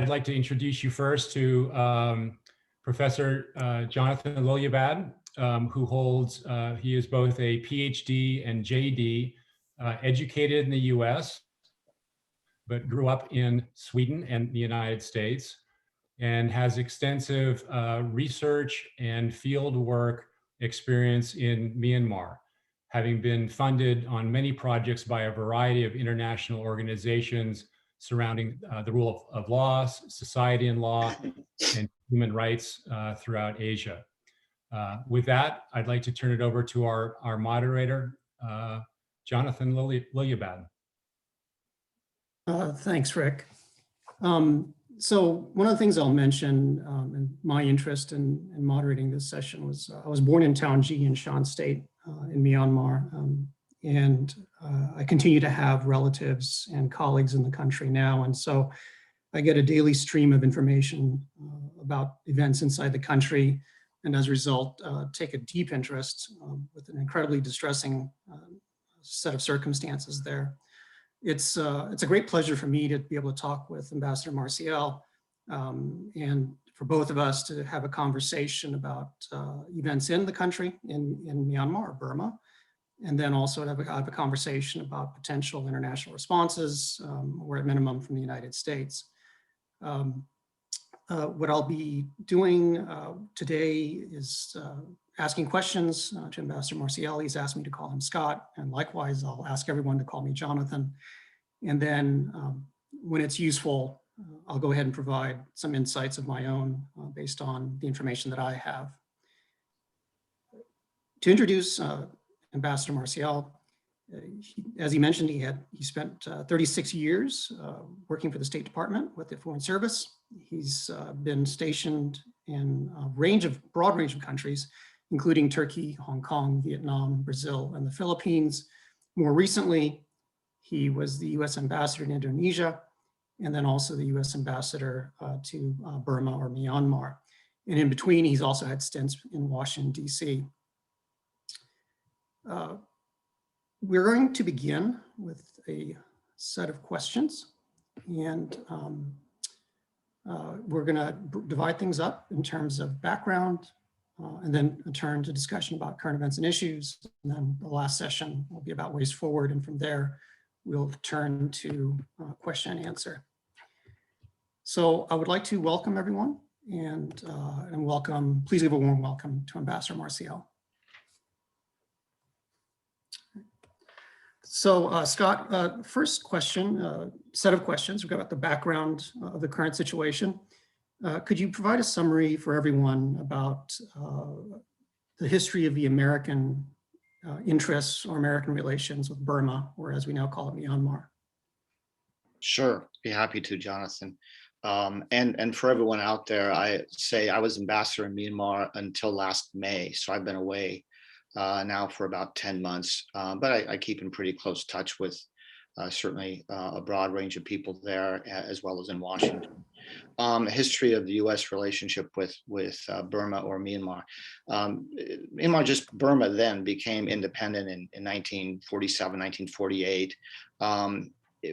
I'd like to introduce you first to Professor Jonathan Lilliebad, who holds, he is both a PhD and JD, educated in the US, but grew up in Sweden and the United States, and has extensive research and field work experience in Myanmar, having been funded on many projects by a variety of international organizations surrounding the rule of law, society and law, and human rights throughout Asia. With that, I'd like to turn it over to our moderator, Jonathan Lilliebad. Thanks, Rick. So one of the things I'll mention in my interest in moderating this session was I was born in Taunji in Shan State in Myanmar, and I continue to have relatives and colleagues in the country now. And so I get a daily stream of information about events inside the country, and as a result, take a deep interest with an incredibly distressing set of circumstances there. It's a great pleasure for me to be able to talk with Ambassador Marciel and for both of us to have a conversation about events in the country, in Myanmar or Burma, and then also to have a conversation about potential international responses, or at minimum from the United States. What I'll be doing today is asking questions to Ambassador Marciel. He's asked me to call him Scott, and likewise, I'll ask everyone to call me Jonathan. And then when it's useful, I'll go ahead and provide some insights of my own based on the information that I have. To introduce Ambassador Marciel, as he mentioned, he spent 36 years working for the State Department with the Foreign Service. He's been stationed in a broad range of countries, including Turkey, Hong Kong, Vietnam, Brazil, and the Philippines. More recently, he was the U.S. Ambassador in Indonesia, and then also the U.S. Ambassador to Burma or Myanmar. And in between, he's also had stints in Washington, D.C. We're going to begin with a set of questions, and we're going to divide things up in terms of background, and then turn to discussion about current events and issues. And then the last session will be about ways forward, and from there, we'll turn to question and answer. So I would like to welcome everyone and please give a warm welcome to Ambassador Marciel. So Scott, first question, set of questions. We've got the background of the current situation. Could you provide a summary for everyone about the history of the American interests or American relations with Burma, or as we now call it, Myanmar? Sure, be happy to, Jonathan. And for everyone out there, I say I was ambassador in Myanmar until last May, so I've been away now for about 10 months, but I keep in pretty close touch with certainly a broad range of people there, as well as in Washington. History of the U.S. relationship with Burma or Myanmar. Myanmar, just Burma, then became independent in 1947, 1948.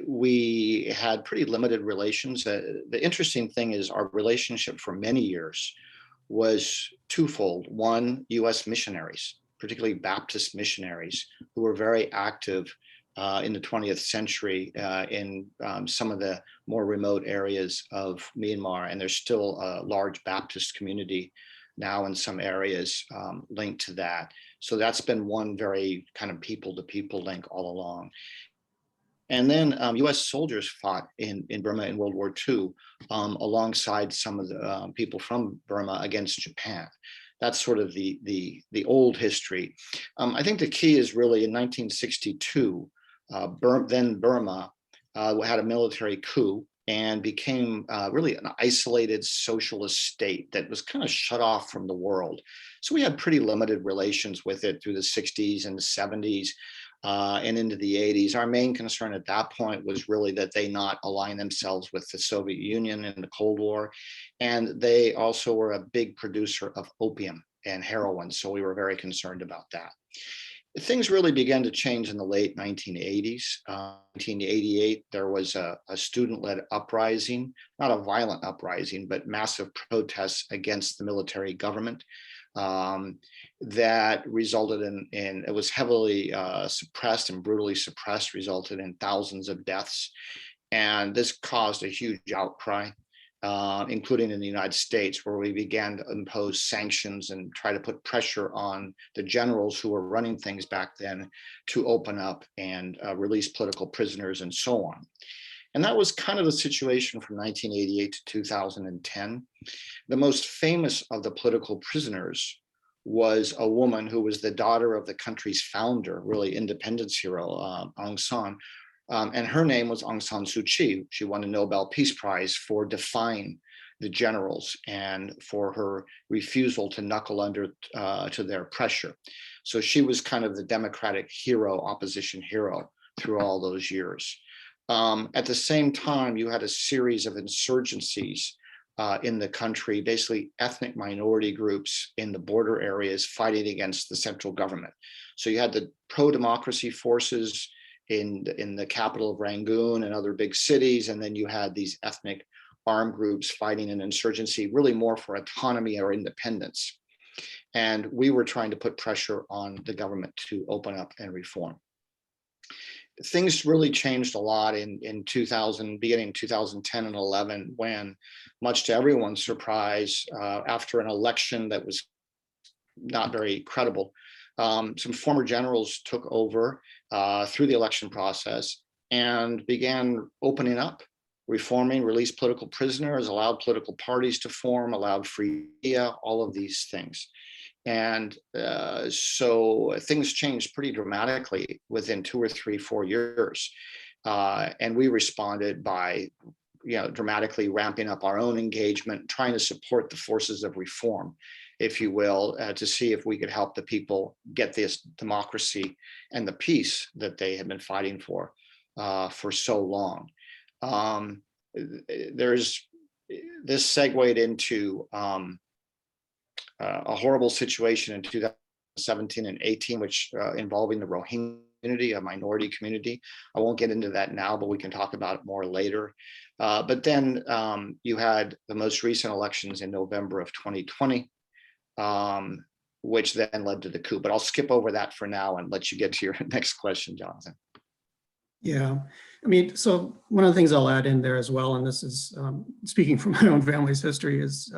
We had pretty limited relations. The interesting thing is our relationship for many years was twofold. One, U.S. missionaries, particularly Baptist missionaries, who were very active in the 20th century in some of the more remote areas of Myanmar. And there's still a large Baptist community now in some areas linked to that. So that's been one very kind of people-to-people link all along. And then U.S. soldiers fought in Burma in World War II alongside some of the people from Burma against Japan. That's sort of the old history. I think the key is really in 1962, then Burma had a military coup and became really an isolated socialist state that was kind of shut off from the world. So we had pretty limited relations with it through the 60s and the 70s. And into the 80s. Our main concern at that point was really that they not align themselves with the Soviet Union in the Cold War. And they also were a big producer of opium and heroin. So we were very concerned about that. things really began to change in the late 1980s. 1988, there was a student-led uprising, not a violent uprising, but massive protests against the military government that resulted in it was heavily suppressed and brutally suppressed, resulted in thousands of deaths. And this caused a huge outcry, including in the United States, where we began to impose sanctions and try to put pressure on the generals who were running things back then to open up and release political prisoners and so on. And that was kind of the situation from 1988 to 2010. The most famous of the political prisoners was a woman who was the daughter of the country's founder, really independence hero, Aung San. And her name was Aung San Suu Kyi. She won the Nobel Peace Prize for defying the generals and for her refusal to knuckle under to their pressure. So she was kind of the democratic hero, opposition hero through all those years. At the same time, you had a series of insurgencies in the country, basically ethnic minority groups in the border areas fighting against the central government. So you had the pro-democracy forces in the capital of Rangoon and other big cities, and then you had these ethnic armed groups fighting an insurgency, really more for autonomy or independence. And we were trying to put pressure on the government to open up and reform. Things really changed a lot in 2000, beginning 2010 and 11, when, much to everyone's surprise, after an election that was not very credible, some former generals took over through the election process and began opening up, reforming, released political prisoners, allowed political parties to form, allowed free media, all of these things. And so things changed pretty dramatically within 2 or 3, 4 years. And we responded by, dramatically ramping up our own engagement, trying to support the forces of reform, if you will, to see if we could help the people get this democracy and the peace that they had been fighting for so long. This segued into a horrible situation in 2017 and 18, which involving the Rohingya community, a minority community. I won't get into that now, but we can talk about it more later. But then you had the most recent elections in November of 2020, which then led to the coup. But I'll skip over that for now and let you get to your next question, Jonathan. Yeah, I mean, so one of the things I'll add in there as well, and this is speaking from my own family's history, is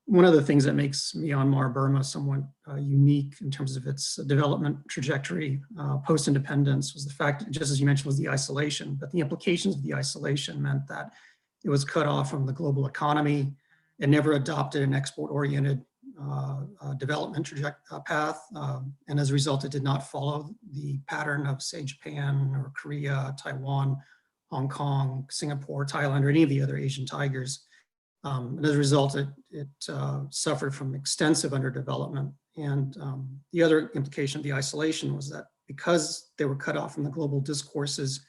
one of the things that makes Myanmar, Burma somewhat unique in terms of its development trajectory post-independence was the fact, just as you mentioned, was the isolation. But the implications of the isolation meant that it was cut off from the global economy. It never adopted an export-oriented development path. And as a result, it did not follow the pattern of, say, Japan or Korea, Taiwan, Hong Kong, Singapore, Thailand, or any of the other Asian tigers. And as a result, it suffered from extensive underdevelopment. And the other implication of the isolation was that because they were cut off from the global discourses,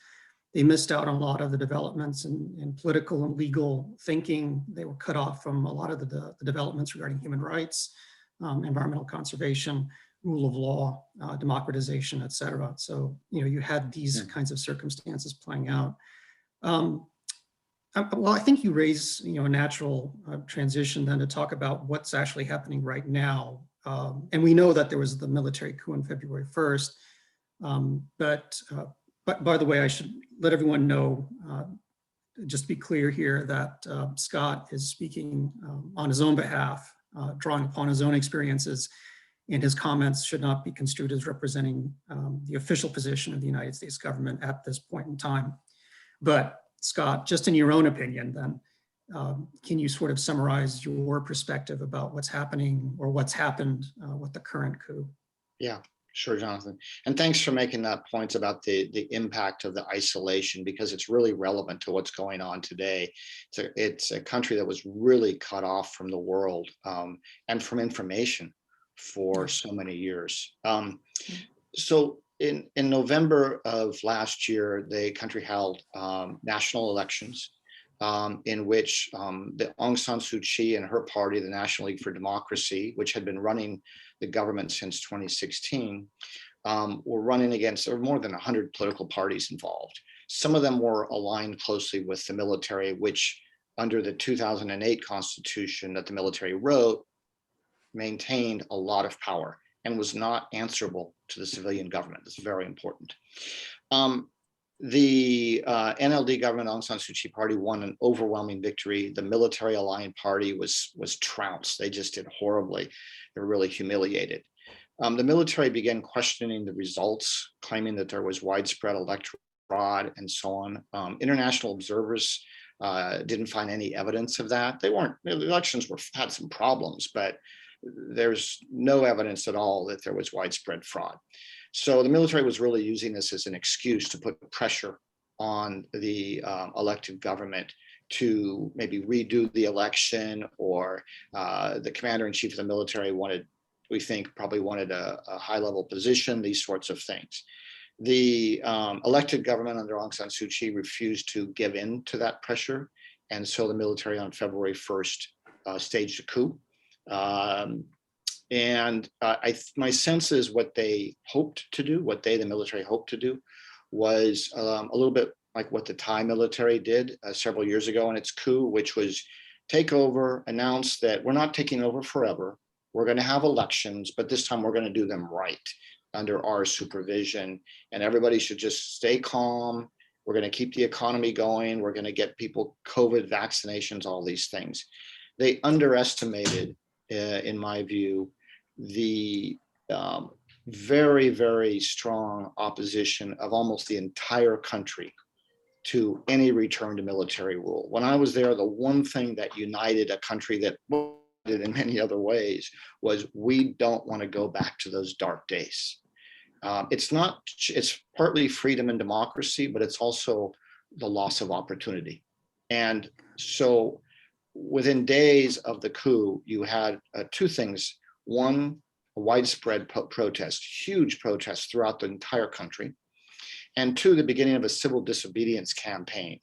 they missed out on a lot of the developments in political and legal thinking. They were cut off from a lot of the developments regarding human rights, environmental conservation, rule of law, democratization, et cetera. So, you had these kinds of circumstances playing out. Well, I think you raise, a natural transition then to talk about what's actually happening right now. And we know that there was the military coup on February 1st. But by the way, I should let everyone know, just to be clear here, that Scott is speaking on his own behalf, drawing upon his own experiences, and his comments should not be construed as representing the official position of the United States government at this point in time. But Scott, just in your own opinion, then, can you sort of summarize your perspective about what's happening or what's happened with the current coup? Yeah, sure, Jonathan. And thanks for making that point about the impact of the isolation, because it's really relevant to what's going on today. It's a country that was really cut off from the world and from information for so many years. So in November of last year, the country held national elections in which the Aung San Suu Kyi and her party, the National League for Democracy, which had been running the government since 2016, were running against, there were more than 100 political parties involved. Some of them were aligned closely with the military, which under the 2008 constitution that the military wrote, maintained a lot of power and was not answerable to the civilian government. That's very important. The NLD government, Aung San Suu Kyi party, won an overwhelming victory. The military aligned party was trounced. They just did horribly. They were really humiliated. The military began questioning the results, claiming that there was widespread electoral fraud and so on. International observers didn't find any evidence of that. The elections had some problems, but there's no evidence at all that there was widespread fraud. So the military was really using this as an excuse to put pressure on the elected government to maybe redo the election, or the commander-in-chief of the military probably wanted a high-level position, these sorts of things. The elected government under Aung San Suu Kyi refused to give in to that pressure. And so the military on February 1st staged a coup. My sense is what they hoped to do, the military hoped to do, was a little bit like what the Thai military did several years ago in its coup, which was take over, announce that we're not taking over forever. We're going to have elections, but this time we're going to do them right under our supervision, and everybody should just stay calm. We're going to keep the economy going. We're going to get people COVID vaccinations, all these things. They underestimated, in my view, the very, very strong opposition of almost the entire country to any return to military rule. When I was there, the one thing that united a country that did in many other ways was we don't want to go back to those dark days. It's partly freedom and democracy, but it's also the loss of opportunity. And so within days of the coup, you had two things. One, a widespread protest, huge protests throughout the entire country. And two, the beginning of a civil disobedience campaign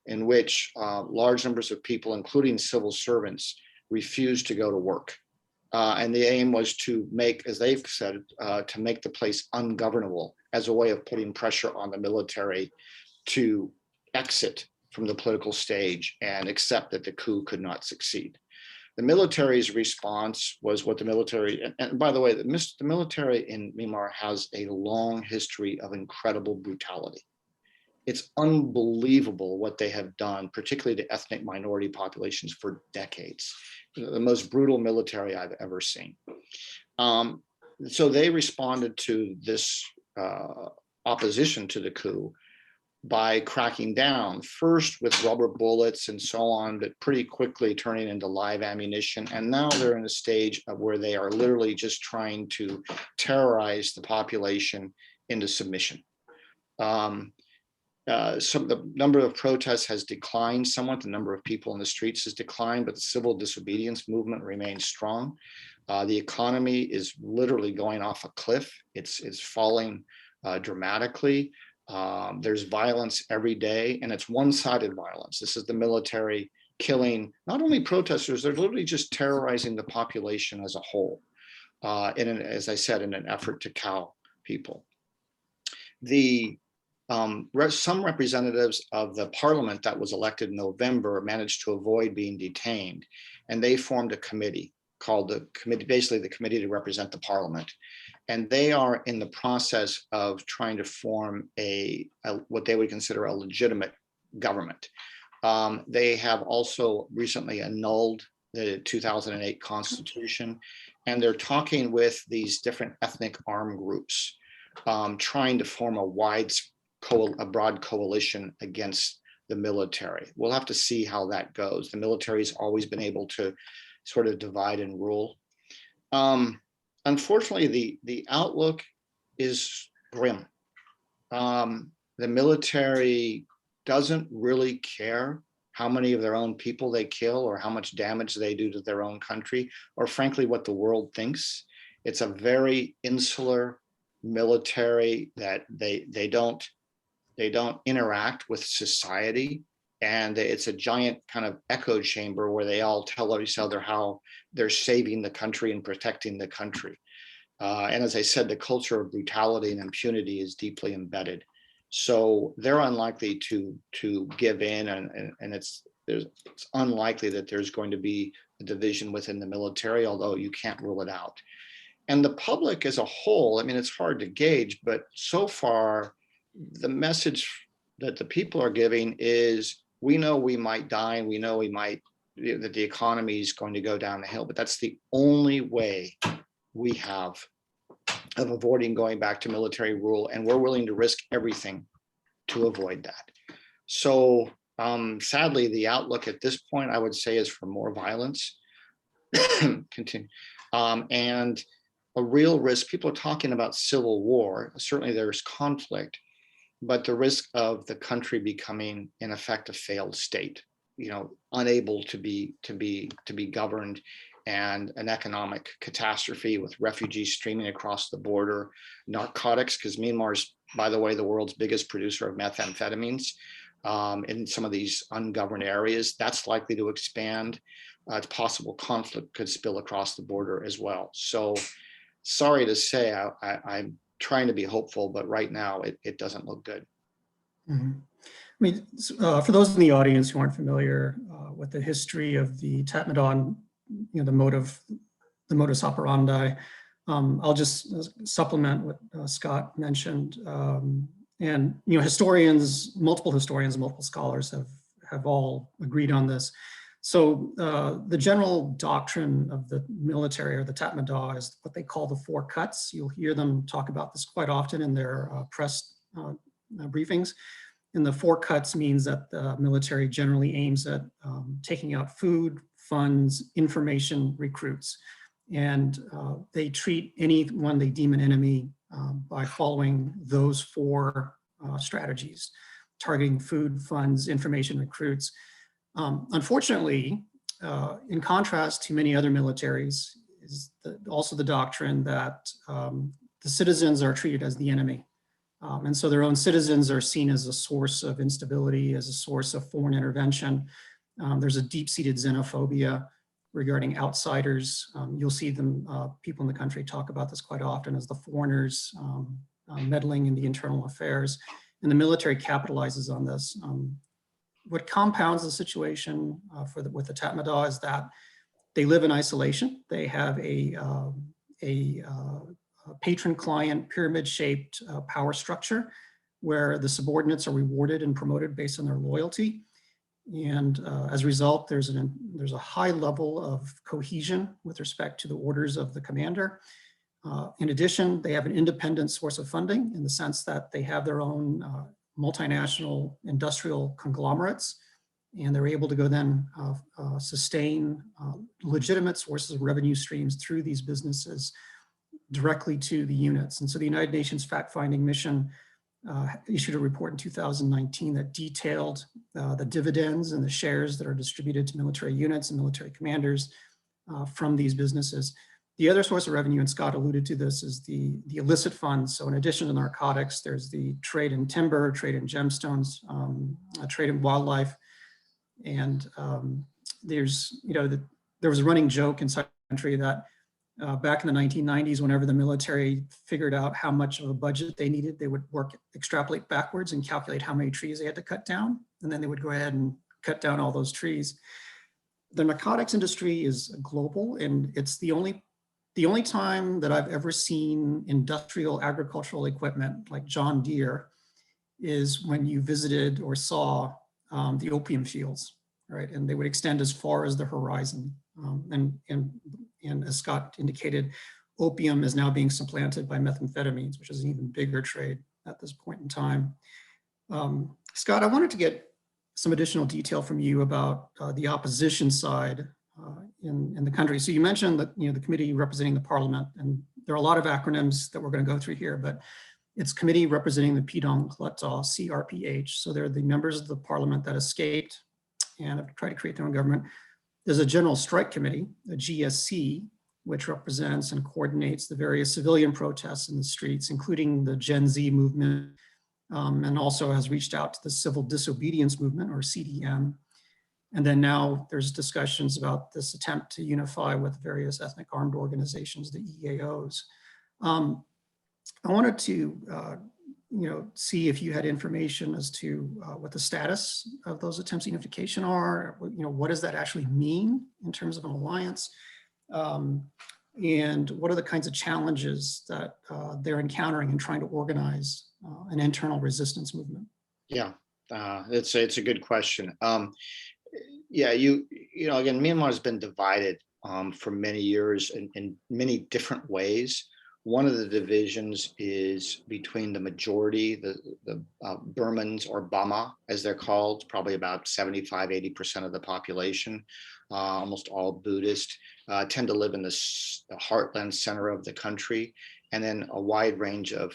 in which large numbers of people, including civil servants, refused to go to work. And the aim was to make, as they've said, to make the place ungovernable as a way of putting pressure on the military to exit from the political stage and accept that the coup could not succeed. The military's response was what the military, and by the way, the military in Myanmar has a long history of incredible brutality. It's unbelievable what they have done, particularly to ethnic minority populations for decades. The most brutal military I've ever seen. So they responded to this opposition to the coup by cracking down, first with rubber bullets and so on, but pretty quickly turning into live ammunition. And now they're in a stage of where they are literally just trying to terrorize the population into submission. The number of protests has declined somewhat. The number of people in the streets has declined, but the civil disobedience movement remains strong. The economy is literally going off a cliff. It's falling dramatically. There's violence every day, and it's one-sided violence. This is the military killing not only protesters, they're literally just terrorizing the population as a whole, as I said, in an effort to cow people. Some representatives of the parliament that was elected in November managed to avoid being detained, and they formed a committee called the committee to represent the parliament. And they are in the process of trying to form what they would consider a legitimate government. They have also recently annulled the 2008 constitution, and they're talking with these different ethnic armed groups, trying to form a broad coalition against the military. We'll have to see how that goes. The military's always been able to sort of divide and rule. Unfortunately, the outlook is grim. The military doesn't really care how many of their own people they kill or how much damage they do to their own country, or frankly, what the world thinks. It's a very insular military that they don't interact with society. And it's a giant kind of echo chamber where they all tell each other how they're saving the country and protecting the country. And as I said, the culture of brutality and impunity is deeply embedded. So they're unlikely to give in, and it's unlikely that there's going to be a division within the military, although you can't rule it out. And the public as a whole, I mean, it's hard to gauge, but so far, the message that the people are giving is, we know we might die, and we know that the economy is going to go down the hill, but that's the only way we have of avoiding going back to military rule, and we're willing to risk everything to avoid that. So sadly, the outlook at this point, I would say, is for more violence. Continue. And a real risk, people are talking about civil war. Certainly there's conflict, but the risk of the country becoming, in effect, a failed state, unable to be governed, and an economic catastrophe with refugees streaming across the border, narcotics, because Myanmar's, by the way, the world's biggest producer of methamphetamines in some of these ungoverned areas. That's likely to expand. It's possible conflict could spill across the border as well. So sorry to say, I'm trying to be hopeful, but right now it doesn't look good. Mm-hmm. I mean, for those in the audience who aren't familiar with the history of the Tatmadaw, the modus operandi, I'll just supplement what Scott mentioned. And historians, multiple scholars have all agreed on this. So the general doctrine of the military, or the Tatmadaw, is what they call the four cuts. You'll hear them talk about this quite often in their press briefings. And the four cuts means that the military generally aims at taking out food, funds, information, recruits. And they treat anyone they deem an enemy by following those four strategies: targeting food, funds, information, recruits. Unfortunately, in contrast to many other militaries, is also the doctrine that the citizens are treated as the enemy. And so their own citizens are seen as a source of instability, as a source of foreign intervention. There's a deep-seated xenophobia regarding outsiders. You'll see them, people in the country talk about this quite often as the foreigners meddling in the internal affairs. And the military capitalizes on this. What compounds the situation with the Tatmadaw is that they live in isolation. They have a patron-client pyramid-shaped power structure where the subordinates are rewarded and promoted based on their loyalty. And as a result, there's a high level of cohesion with respect to the orders of the commander. In addition, they have an independent source of funding in the sense that they have their own multinational industrial conglomerates, and they're able to go then sustain legitimate sources of revenue streams through these businesses directly to the units. And so the United Nations fact-finding mission issued a report in 2019 that detailed the dividends and the shares that are distributed to military units and military commanders from these businesses. The other source of revenue, and Scott alluded to this, is the illicit funds. So in addition to narcotics, there's the trade in timber, trade in gemstones, trade in wildlife. And there was a running joke inside the country that back in the 1990s, whenever the military figured out how much of a budget they needed, they would extrapolate backwards and calculate how many trees they had to cut down. And then they would go ahead and cut down all those trees. The narcotics industry is global, and it's the only time that I've ever seen industrial agricultural equipment like John Deere is when you visited or saw the opium fields, right? And they would extend as far as the horizon. And as Scott indicated, opium is now being supplanted by methamphetamines, which is an even bigger trade at this point in time. Scott, I wanted to get some additional detail from you about the opposition side in the country. So you mentioned that the committee representing the parliament, and there are a lot of acronyms that we're going to go through here, but it's committee representing the Pidong Klataw, CRPH. So they're the members of the parliament that escaped and have tried to create their own government. There's a general strike committee, a GSC, which represents and coordinates the various civilian protests in the streets, including the Gen Z movement, and also has reached out to the civil disobedience movement, or CDM. And then now there's discussions about this attempt to unify with various ethnic armed organizations, the EAOs. I wanted to, see if you had information as to what the status of those attempts at unification are. What does that actually mean in terms of an alliance? And what are the kinds of challenges that they're encountering in trying to organize an internal resistance movement? Yeah, it's a good question. Yeah, again, Myanmar has been divided for many years in many different ways. One of the divisions is between the majority, the Burmans, or Bama, as they're called, probably about 75–80% of the population, almost all Buddhist, tend to live in the heartland center of the country, and then a wide range of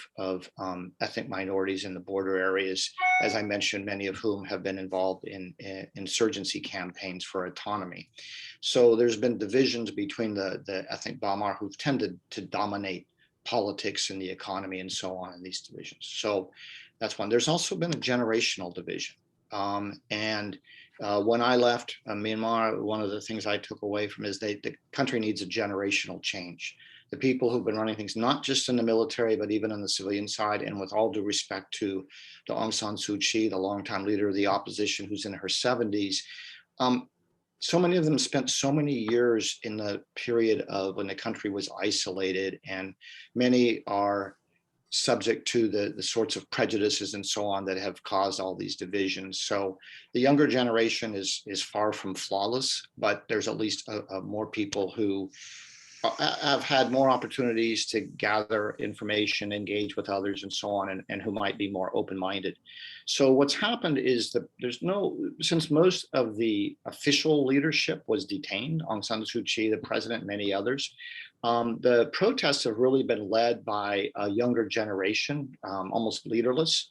ethnic minorities in the border areas, as I mentioned, many of whom have been involved in insurgency campaigns for autonomy. So there's been divisions between the ethnic Bama, who've tended to dominate politics and the economy and so on in these divisions. So that's one. There's also been a generational division. When I left Myanmar, one of the things I took away from is the country needs a generational change. The people who've been running things, not just in the military, but even on the civilian side, and with all due respect to Aung San Suu Kyi, the longtime leader of the opposition, who's in her 70s, so many of them spent so many years in the period of when the country was isolated, and many are subject to the sorts of prejudices and so on that have caused all these divisions. So the younger generation is far from flawless, but there's at least more people who have had more opportunities to gather information, engage with others and so on, and who might be more open-minded. So what's happened is that since most of the official leadership was detained, Aung San Suu Kyi, the president, many others, the protests have really been led by a younger generation, almost leaderless.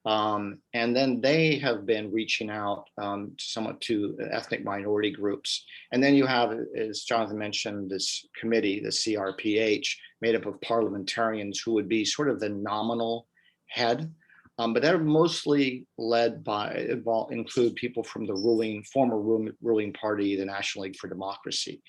And then they have been reaching out somewhat to ethnic minority groups. And then you have, as Jonathan mentioned, this committee, the CRPH, made up of parliamentarians who would be sort of the nominal head. But they're mostly led include people from the former ruling party, the National League for Democracy.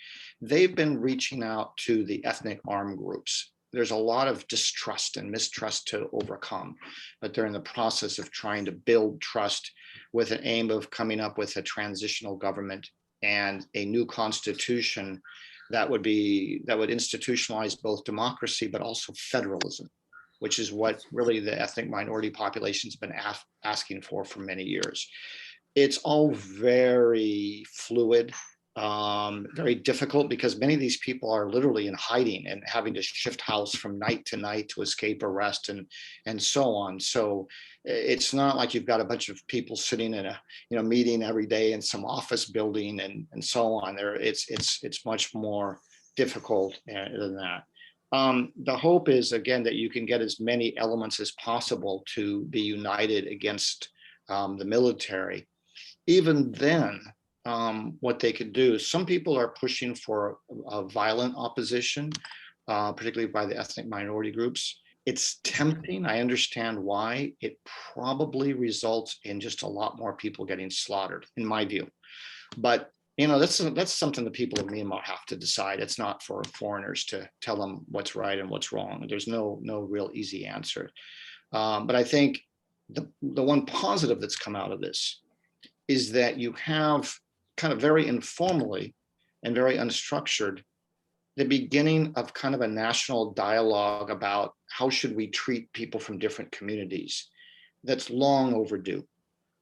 They've been reaching out to the ethnic armed groups. There's a lot of distrust and mistrust to overcome, but they're in the process of trying to build trust with an aim of coming up with a transitional government and a new constitution that would institutionalize both democracy, but also federalism, which is what really the ethnic minority populations have been asking for many years. It's all very fluid. Very difficult because many of these people are literally in hiding and having to shift house from night to night to escape arrest and so on. So it's not like you've got a bunch of people sitting in a meeting every day in some office building and so on. It's much more difficult than that. The hope is, again, that you can get as many elements as possible to be united against the military. Even then, what they could do, some people are pushing for a violent opposition, particularly by the ethnic minority groups. It's tempting. I understand why. It probably results in just a lot more people getting slaughtered, in my view. But that's something the people of Myanmar have to decide. It's not for foreigners to tell them what's right and what's wrong. There's no real easy answer. But I think the one positive that's come out of this is that you have kind of very informally and very unstructured the beginning of kind of a national dialogue about how should we treat people from different communities that's long overdue.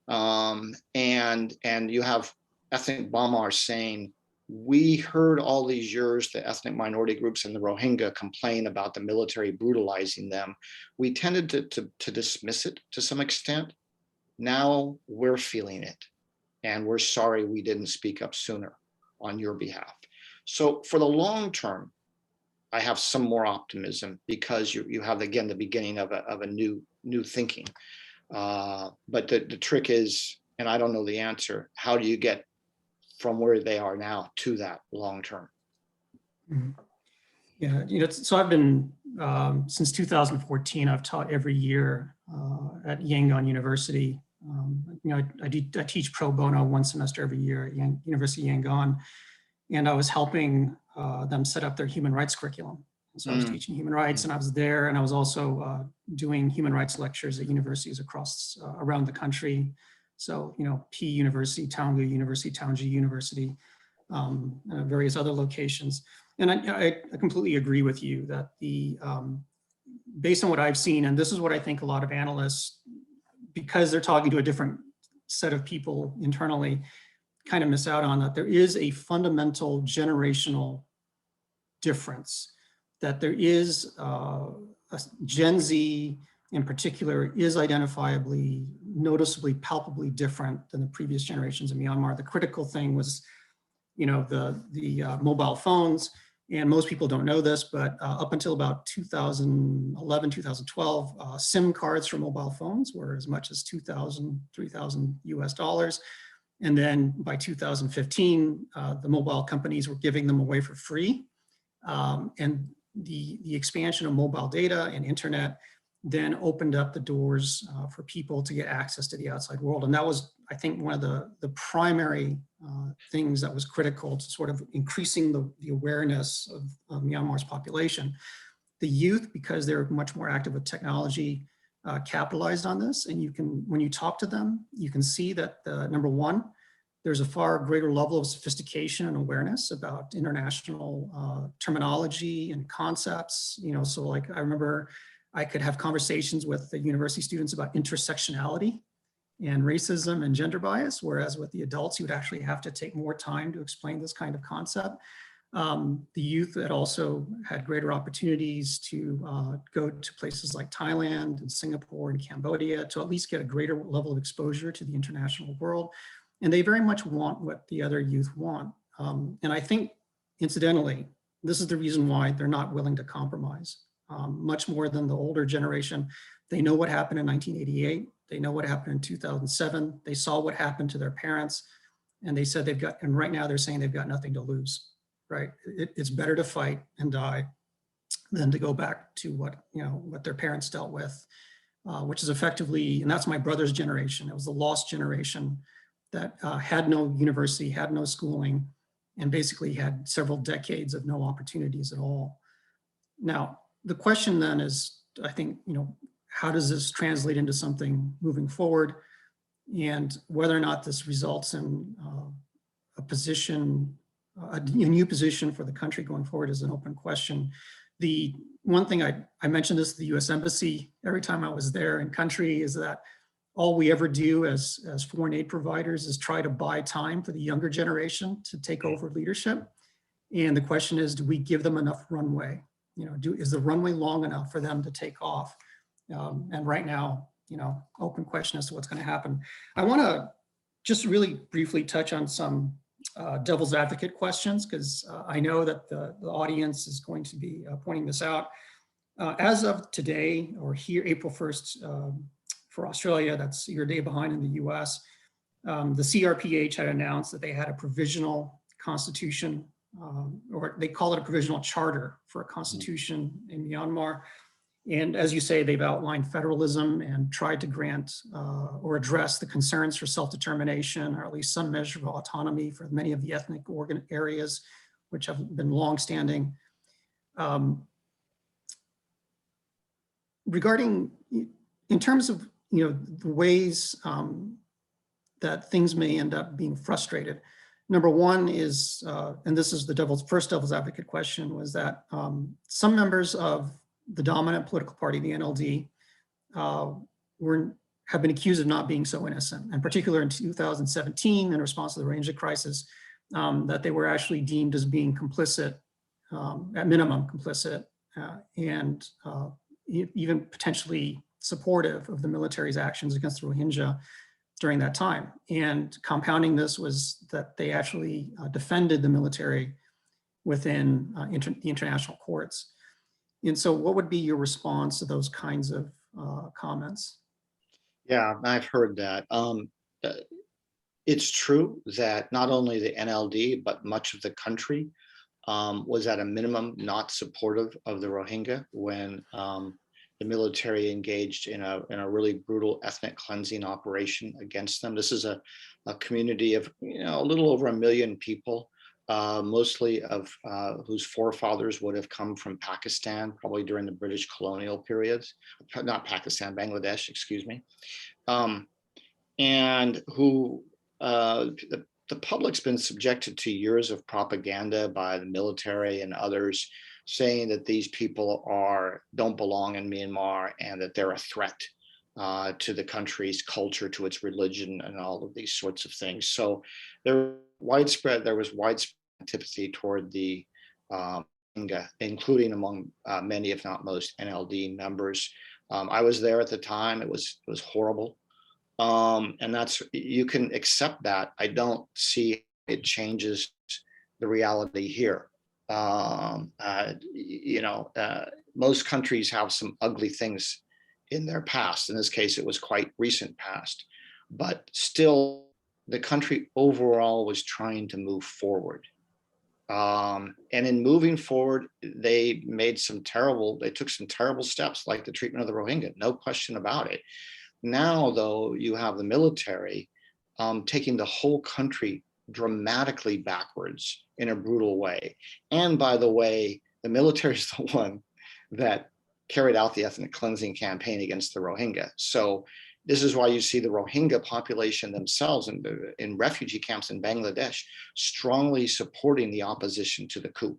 And you have ethnic Bama saying, we heard all these years the ethnic minority groups and the Rohingya complain about the military brutalizing them. We tended to dismiss it to some extent. Now we're feeling it. And we're sorry we didn't speak up sooner on your behalf. So for the long term, I have some more optimism because you have, again, the beginning of a new thinking. But the trick is, and I don't know the answer, how do you get from where they are now to that long term? Yeah, so I've been, since 2014, I've taught every year at Yangon University. I teach pro bono one semester every year at University of Yangon, and I was helping them set up their human rights curriculum. So I was teaching human rights, and I was there, and I was also doing human rights lectures at universities across around the country. So, P University, Taungoo University, Taungji University, various other locations. And I completely agree with you that based on what I've seen, and this is what I think a lot of analysts, because they're talking to a different set of people internally, kind of miss out on, that there is a fundamental generational difference, that there is a Gen Z in particular is identifiably, noticeably, palpably different than the previous generations in Myanmar. The critical thing was, the mobile phones, and most people don't know this, but up until about 2011, 2012, SIM cards for mobile phones were as much as $2,000, $3,000 US. And then by 2015, the mobile companies were giving them away for free. And the expansion of mobile data and internet then opened up the doors for people to get access to the outside world. And that was, I think, one of the primary things that was critical to sort of increasing the awareness of Myanmar's population. The youth, because they're much more active with technology, capitalized on this. And when you talk to them, you can see that, number one, there's a far greater level of sophistication and awareness about international terminology and concepts. So like I remember I could have conversations with the university students about intersectionality and racism and gender bias, whereas with the adults, you would actually have to take more time to explain this kind of concept. The youth had also had greater opportunities to go to places like Thailand and Singapore and Cambodia to at least get a greater level of exposure to the international world. And they very much want what the other youth want. And I think, incidentally, this is the reason why they're not willing to compromise. Much more than the older generation. They know what happened in 1988. They know what happened in 2007. They saw what happened to their parents, and they said and right now they're saying they've got nothing to lose, right? It's better to fight and die than to go back to what their parents dealt with, which is effectively, and that's my brother's generation. It was the lost generation that had no university, had no schooling, and basically had several decades of no opportunities at all. Now, the question then is, I think, how does this translate into something moving forward, and whether or not this results in a new position for the country going forward is an open question. The one thing I mentioned this to the U.S. Embassy every time I was there in country is that all we ever do as foreign aid providers is try to buy time for the younger generation to take over leadership. And the question is, do we give them enough runway? Is the runway long enough for them to take off? And right now, open question as to what's going to happen. I want to just really briefly touch on some devil's advocate questions, because I know that the audience is going to be pointing this out. As of today, or here, April 1st, for Australia, that's your day behind in the US, the CRPH had announced that they had a provisional constitution, or they call it a provisional charter for a constitution in Myanmar. And as you say, they've outlined federalism and tried to grant or address the concerns for self-determination, or at least some measure of autonomy for many of the ethnic areas, which have been longstanding. Regarding, in terms of the ways that things may end up being frustrated, number one is, and this is the first devil's advocate question, was that some members of the dominant political party, the NLD, have been accused of not being so innocent, in particular in 2017 in response to the Rohingya crisis, that they were actually deemed as being complicit, at minimum complicit, and even potentially supportive of the military's actions against the Rohingya during that time. And compounding this was that they actually defended the military within the international courts. And so what would be your response to those kinds of comments? Yeah, I've heard that. It's true that not only the NLD, but much of the country was at a minimum not supportive of the Rohingya when the military engaged in a really brutal ethnic cleansing operation against them. This is a community of a little over 1 million people mostly of whose forefathers would have come from Pakistan, probably during the British colonial periods, not Pakistan, Bangladesh, excuse me, and who the public's been subjected to years of propaganda by the military and others saying that these people don't belong in Myanmar and that they're a threat to the country's culture, to its religion, and all of these sorts of things. So there was widespread antipathy toward the Rohingya, including among many, if not most, NLD members. I was there at the time. It was horrible. And you can accept that. I don't see it changes the reality here. Most countries have some ugly things in their past. In this case, it was quite recent past, but still the country overall was trying to move forward. And in moving forward, they took some terrible steps, like the treatment of the Rohingya, no question about it. Now, though, you have the military taking the whole country dramatically backwards in a brutal way. And by the way, the military is the one that carried out the ethnic cleansing campaign against the Rohingya. So this is why you see the Rohingya population themselves in refugee camps in Bangladesh strongly supporting the opposition to the coup.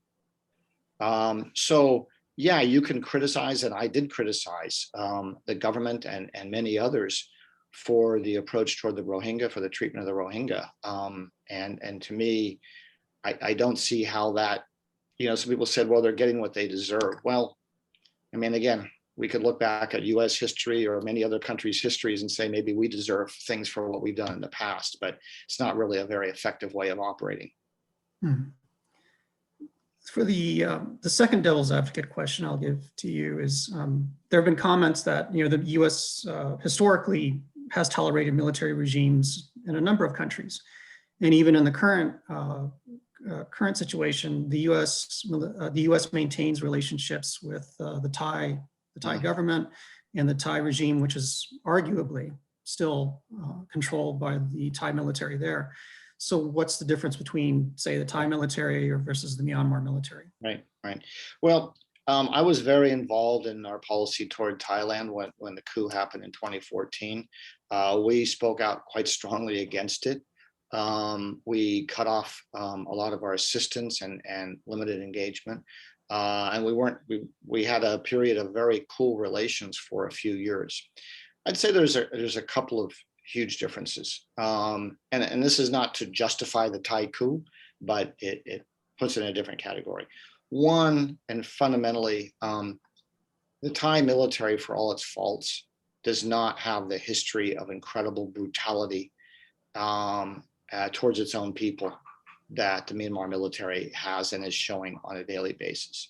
So yeah, you can criticize, and I did criticize the government and many others for the approach toward the Rohingya, for the treatment of the Rohingya. And to me, I don't see how that, some people said, well, they're getting what they deserve. Well, I mean, again, we could look back at US history or many other countries' histories and say, maybe we deserve things for what we've done in the past, but it's not really a very effective way of operating. For the second devil's advocate question I'll give to you is, there have been comments that, the US historically has tolerated military regimes in a number of countries. And even in the current situation, the U.S. maintains relationships with the Thai government and the Thai regime, which is arguably still controlled by the Thai military there. So what's the difference between, say, the Thai military versus the Myanmar military? Right. Well, I was very involved in our policy toward Thailand when the coup happened in 2014. We spoke out quite strongly against it. We cut off a lot of our assistance and limited engagement. And we had a period of very cool relations for a few years. I'd say there's a couple of huge differences. And this is not to justify the Thai coup, but it puts it in a different category. One, and fundamentally, the Thai military, for all its faults, does not have the history of incredible brutality towards its own people that the Myanmar military has and is showing on a daily basis.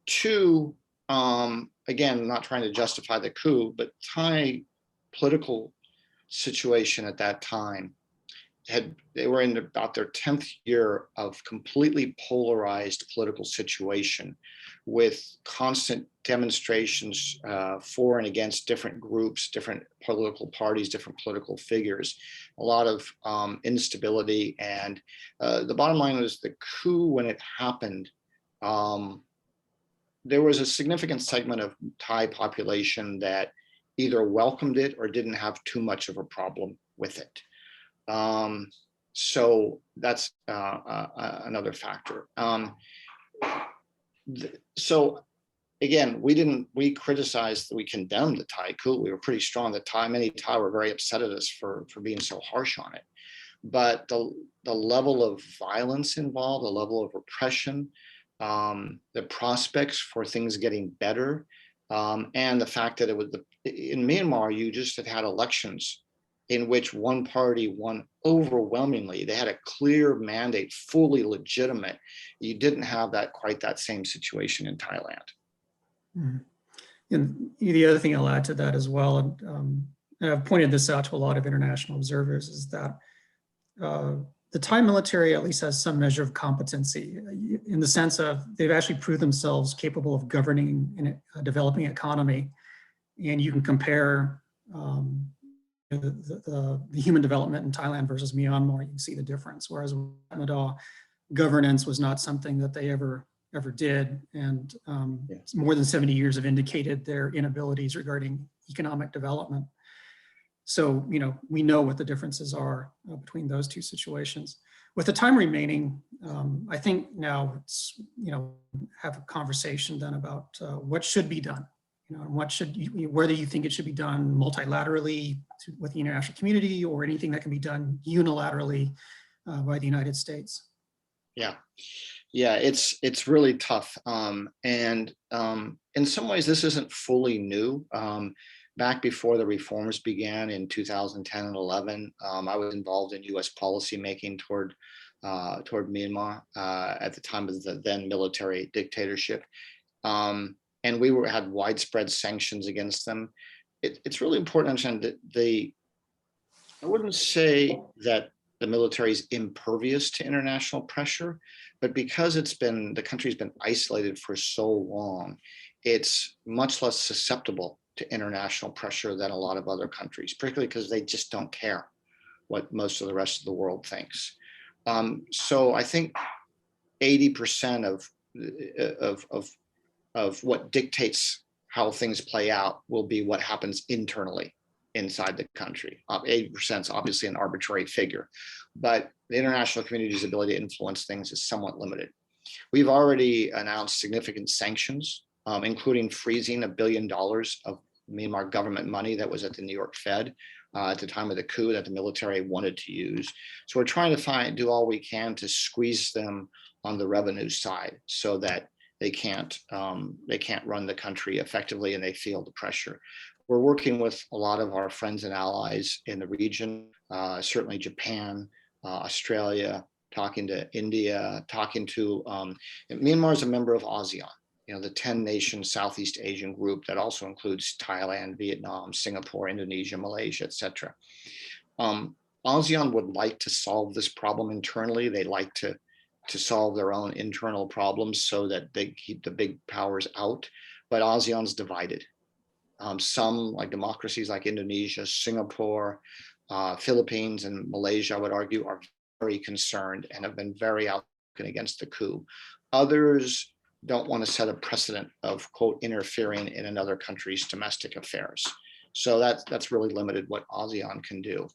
Two, again, not trying to justify the coup, but Thai political situation at that time they were in about their 10th year of completely polarized political situation with constant demonstrations for and against different groups, different political parties, different political figures, a lot of instability. And the bottom line was the coup, when it happened, there was a significant segment of Thai population that either welcomed it or didn't have too much of a problem with it. So that's another factor. So again, we criticized, we condemned the Thai coup. We were pretty strong. Many Thai were very upset at us for being so harsh on it. But the level of violence involved, the level of repression, the prospects for things getting better, and the fact that in Myanmar, you just had elections in which one party won overwhelmingly. They had a clear mandate, fully legitimate. You didn't have quite that same situation in Thailand. And the other thing I'll add to that as well, and I've pointed this out to a lot of international observers, is that the Thai military at least has some measure of competency in the sense of they've actually proved themselves capable of governing in a developing economy. And you can compare the human development in Thailand versus Myanmar, you can see the difference. Whereas Myanmar, governance was not something that they ever did. And Yeah. more than 70 years have indicated their inabilities regarding economic development. So, we know what the differences are between those two situations. With the time remaining, I think now it's, have a conversation then about what should be done. And what should whether you think it should be done multilaterally with the international community or anything that can be done unilaterally by the United States. Yeah, it's really tough. And in some ways, this isn't fully new. Back before the reforms began in 2010 and 11, I was involved in U.S. policy making toward Myanmar at the time of the then military dictatorship. And we had widespread sanctions against them. It's really important to understand that I wouldn't say that the military is impervious to international pressure, but because the country's been isolated for so long, it's much less susceptible to international pressure than a lot of other countries, particularly because they just don't care what most of the rest of the world thinks. So I think 80% of what dictates how things play out will be what happens internally inside the country. 80% is obviously an arbitrary figure, but the international community's ability to influence things is somewhat limited. We've already announced significant sanctions, including freezing $1 billion of Myanmar government money that was at the New York Fed at the time of the coup that the military wanted to use. So we're trying to do all we can to squeeze them on the revenue side so that they can't run the country effectively and they feel the pressure. We're working with a lot of our friends and allies in the region, certainly Japan, Australia, talking to India, Myanmar is a member of ASEAN, the 10-nation Southeast Asian group that also includes Thailand, Vietnam, Singapore, Indonesia, Malaysia, etc. ASEAN would like to solve this problem internally. They like to solve their own internal problems so that they keep the big powers out, but ASEAN's divided. Some, like democracies like Indonesia, Singapore, Philippines, and Malaysia, I would argue, are very concerned and have been very outspoken against the coup. Others don't want to set a precedent of, quote, interfering in another country's domestic affairs. So that's really limited what ASEAN can do.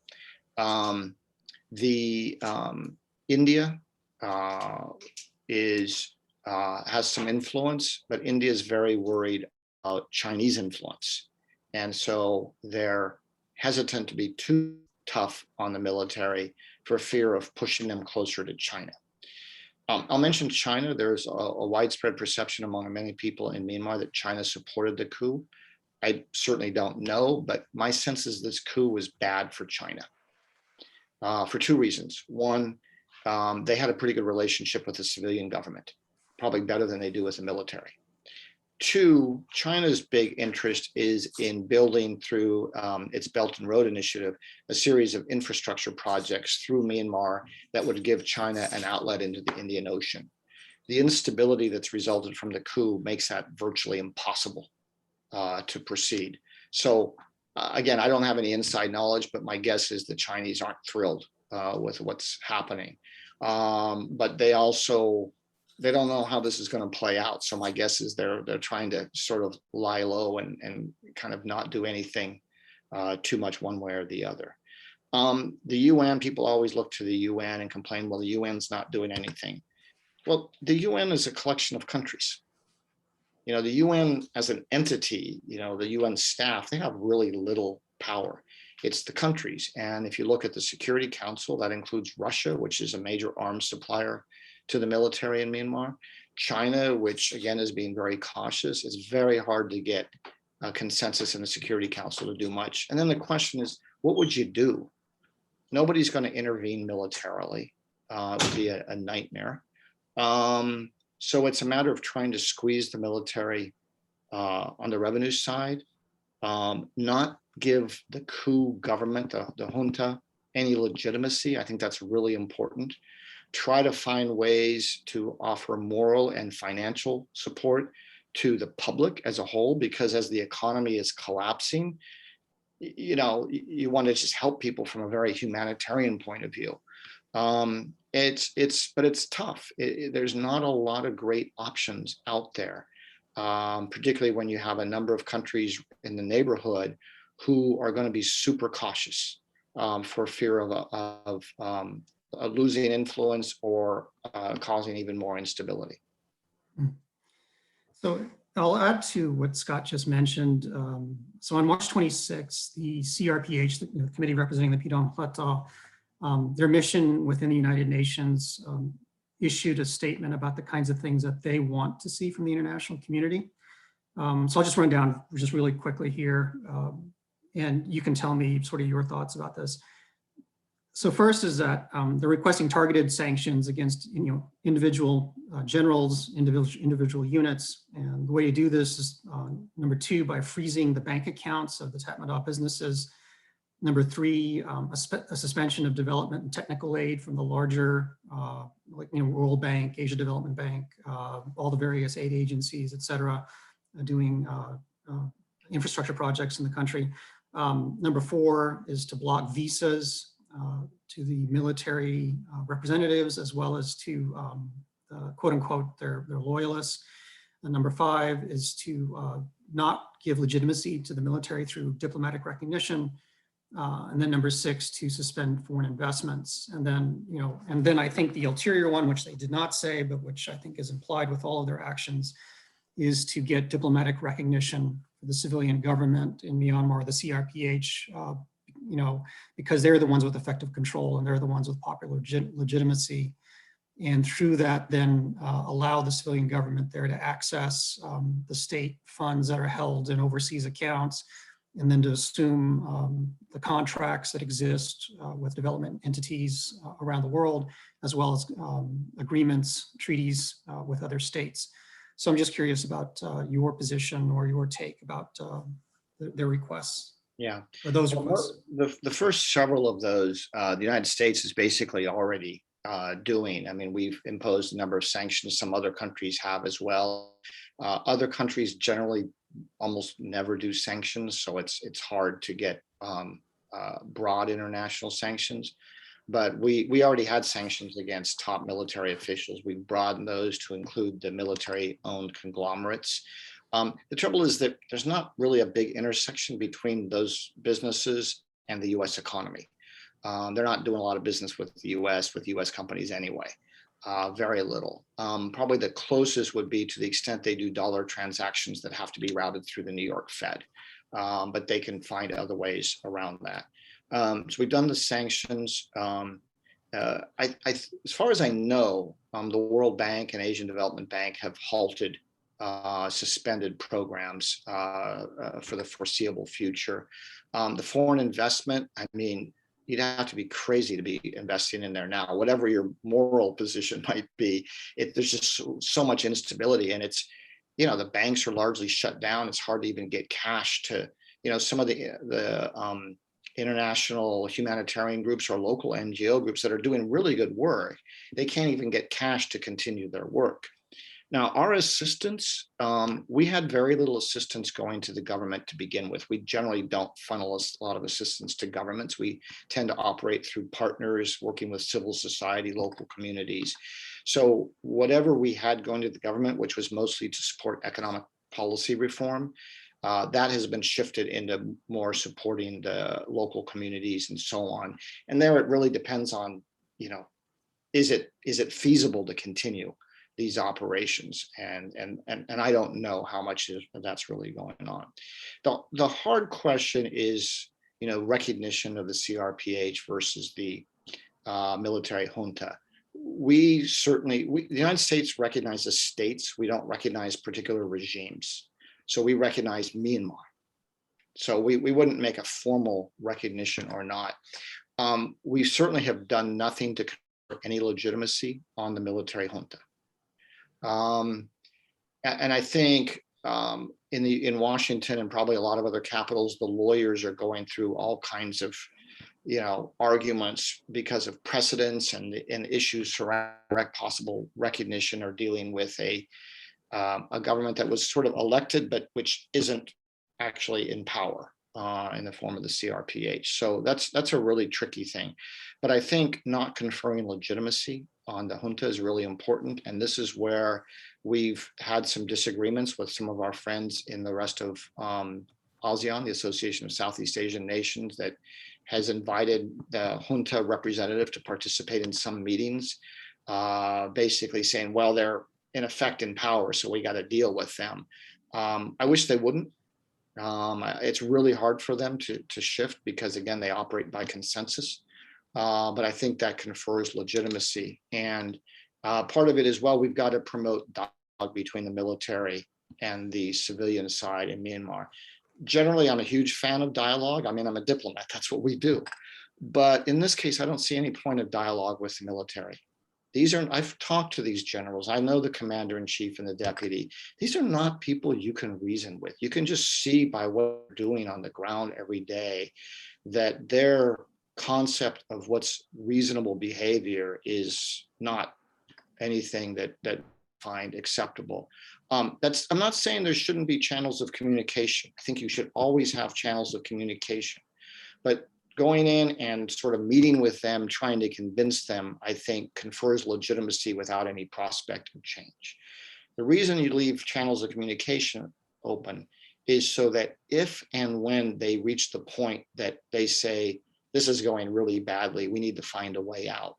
India has some influence, but India is very worried about Chinese influence. And so they're hesitant to be too tough on the military for fear of pushing them closer to China. I'll mention China. There's a widespread perception among many people in Myanmar that China supported the coup. I certainly don't know, but my sense is this coup was bad for China for two reasons. One, they had a pretty good relationship with the civilian government, probably better than they do with the military. Two, China's big interest is in building through its Belt and Road Initiative, a series of infrastructure projects through Myanmar that would give China an outlet into the Indian Ocean. The instability that's resulted from the coup makes that virtually impossible to proceed. So again, I don't have any inside knowledge, but my guess is the Chinese aren't thrilled with what's happening. But they don't know how this is going to play out. So my guess is they're trying to sort of lie low and kind of not do anything too much one way or the other. The UN, people always look to the UN and complain, well, the UN's not doing anything. Well, the UN is a collection of countries. The UN as an entity, the UN staff, they have really little power. It's the countries. And if you look at the Security Council, that includes Russia, which is a major arms supplier to the military in Myanmar. China, which again is being very cautious. It's very hard to get a consensus in the Security Council to do much. And then the question is, what would you do? Nobody's going to intervene militarily. It would be a nightmare. So it's a matter of trying to squeeze the military on the revenue side, not give the coup government, the junta, any legitimacy. I think that's really important. Try to find ways to offer moral and financial support to the public as a whole, because as the economy is collapsing, you want to just help people from a very humanitarian point of view. but it's tough. There's not a lot of great options out there, particularly when you have a number of countries in the neighborhood who are going to be super cautious for fear of losing influence or causing even more instability. So I'll add to what Scott just mentioned. So on March 26th, the CRPH, the committee representing the Pidon Plata, their mission within the United Nations issued a statement about the kinds of things that they want to see from the international community. So I'll just run down just really quickly here, and you can tell me sort of your thoughts about this. So first is that they're requesting targeted sanctions against individual generals, individual units. And the way to do this is number 2, by freezing the bank accounts of the Tatmadaw businesses. Number 3, a suspension of development and technical aid from the larger, World Bank, Asia Development Bank, all the various aid agencies, et cetera, doing infrastructure projects in the country. Number 4 is to block visas to the military representatives, as well as to quote unquote their loyalists. And number 5 is to not give legitimacy to the military through diplomatic recognition. And then number 6, to suspend foreign investments. And then I think the ulterior one, which they did not say, but which I think is implied with all of their actions, is to get diplomatic recognition for the civilian government in Myanmar, the CRPH, because they're the ones with effective control and they're the ones with popular legitimacy. And through that, then allow the civilian government there to access the state funds that are held in overseas accounts, and then to assume the contracts that exist with development entities around the world, as well as agreements, treaties with other states. So I'm just curious about your position or your take about their requests. Yeah, or those requests. The first several of those, the United States is basically already doing. I mean, we've imposed a number of sanctions. Some other countries have as well. Other countries generally almost never do sanctions, so it's hard to get broad international sanctions. But we already had sanctions against top military officials. We've broadened those to include the military-owned conglomerates. The trouble is that there's not really a big intersection between those businesses and the U.S. economy. They're not doing a lot of business with the U.S., with U.S. companies anyway. Very little. Probably the closest would be to the extent they do dollar transactions that have to be routed through the New York Fed, but they can find other ways around that. So we've done the sanctions. As far as I know, the World Bank and Asian Development Bank have halted suspended programs for the foreseeable future. The foreign investment, I mean, you'd have to be crazy to be investing in there now, whatever your moral position might be. There's just so much instability, and it's, the banks are largely shut down. It's hard to even get cash to, some of the international humanitarian groups or local NGO groups that are doing really good work. They can't even get cash to continue their work. Now, our assistance, we had very little assistance going to the government to begin with. We generally don't funnel a lot of assistance to governments. We tend to operate through partners, working with civil society, local communities. So whatever we had going to the government, which was mostly to support economic policy reform, that has been shifted into more supporting the local communities and so on. And there it really depends on, is it feasible to continue these operations, and I don't know how much that's really going on. The hard question is, recognition of the CRPH versus the military junta. The United States recognizes states. We don't recognize particular regimes. So we recognize Myanmar. So we wouldn't make a formal recognition or not. We certainly have done nothing to confer any legitimacy on the military junta. And I think in Washington and probably a lot of other capitals, the lawyers are going through all kinds of, arguments because of precedents and issues surrounding possible recognition or dealing with a government that was sort of elected, but which isn't actually in power. in the form of the CRPH. So that's a really tricky thing. But I think not conferring legitimacy on the junta is really important. And this is where we've had some disagreements with some of our friends in the rest of ASEAN, the Association of Southeast Asian Nations, that has invited the junta representative to participate in some meetings, basically saying, well, they're in effect in power, so we got to deal with them. I wish they wouldn't. It's really hard for them to shift because, again, they operate by consensus. But I think that confers legitimacy. And part of it is, well, we've got to promote dialogue between the military and the civilian side in Myanmar. Generally, I'm a huge fan of dialogue. I mean, I'm a diplomat. That's what we do. But in this case, I don't see any point of dialogue with the military. I've talked to these generals. I know the commander-in-chief and the deputy. These are not people you can reason with. You can just see by what they're doing on the ground every day that their concept of what's reasonable behavior is not anything that find acceptable. I'm not saying there shouldn't be channels of communication. I think you should always have channels of communication, but going in and sort of meeting with them, trying to convince them, I think confers legitimacy without any prospect of change. The reason you leave channels of communication open is so that if and when they reach the point that they say, this is going really badly, we need to find a way out,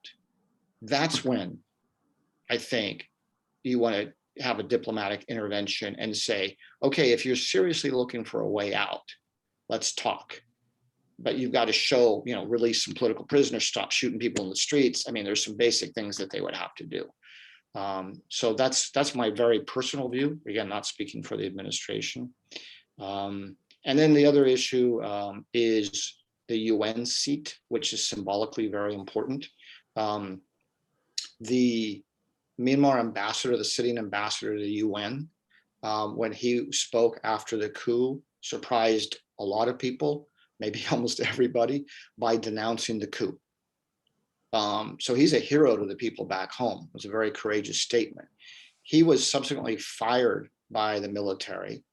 that's when I think you want to have a diplomatic intervention and say, okay, if you're seriously looking for a way out, let's talk. But you've got to show, release some political prisoners, stop shooting people in the streets. I mean, there's some basic things that they would have to do. So that's my very personal view. Again, not speaking for the administration. And then the other issue is the UN seat, which is symbolically very important. The Myanmar ambassador, the sitting ambassador to the UN, when he spoke after the coup, surprised a lot of people, maybe almost everybody, by denouncing the coup. So he's a hero to the people back home. It was a very courageous statement. He was subsequently fired by the military,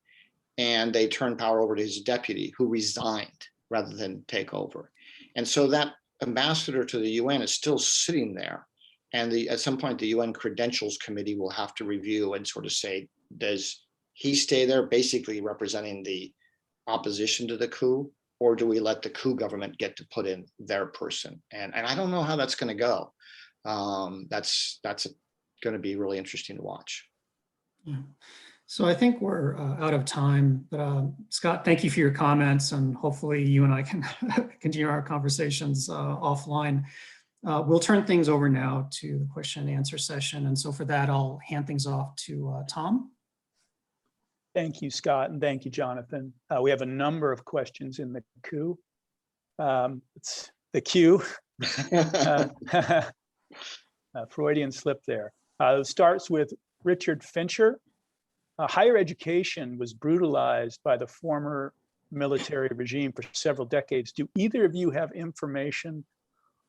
and they turned power over to his deputy, who resigned rather than take over. And so that ambassador to the UN is still sitting there. And at some point, the UN Credentials Committee will have to review and sort of say, does he stay there basically representing the opposition to the coup, or do we let the coup government get to put in their person? And I don't know how that's going to go. That's going to be really interesting to watch. Yeah. So I think we're out of time, but Scott, thank you for your comments, and hopefully you and I can continue our conversations offline. We'll turn things over now to the question and answer session. And so for that, I'll hand things off to Tom. Thank you, Scott, and thank you, Jonathan. We have a number of questions in the queue. It's the queue. Freudian slip there. It starts with Richard Fincher. Higher education was brutalized by the former military regime for several decades. Do either of you have information